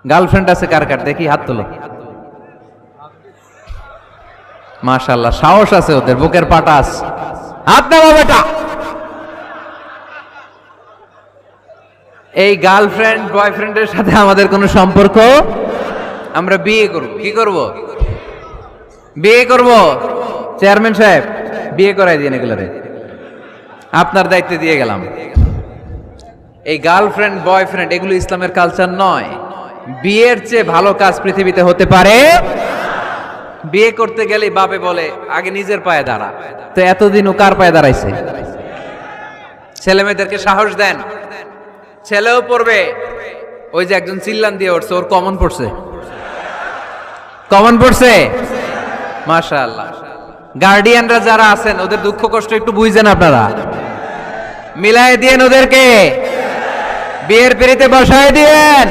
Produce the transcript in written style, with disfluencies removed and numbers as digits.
Girlfriend আছে কার কার দেখি হাত তোলো। মাশাআল্লাহ, সাহস আছে ওদের, বুকের পাটা আছে। হাত নামা বেটা। এই গার্লফ্রেন্ড বয়ফ্রেন্ডের সাথে আমাদের কোনো সম্পর্ক, আমরা বিয়ে করব। কি করব? বিয়ে করব। চেয়ারম্যান সাহেব বিয়ে করাই দিন এগুলারে, আপনার দায়িত্বে দিয়ে গেলাম। এই গার্লফ্রেন্ড বয়ফ্রেন্ড এগুলো ইসলামের কালচার নয়। বিয়ের চেয়ে ভালো কাজ পৃথিবীতে হতে পারে। বিয়ে করতে গেলে বাপে বলে আগে নিজের পায়ে দাঁড়া। তো এতদিন ও কার পায়ে দাঁড়াইছে? ছেলে মেয়েদেরকে সাহস দেন, ছেলেও পড়বে। ওই যে একজন চিল্লান দিয়ে উঠছে, ওর কমন পড়ছে। কমন পড়ছে, মাশাআল্লাহ। গার্ডিয়ানরা যারা আছেন ওদের দুঃখ কষ্ট একটু বুঝছেন আপনারা, মিলাই দিয়েন ওদেরকে, বিয়ের পিড়িতে বসায় দিয়েন।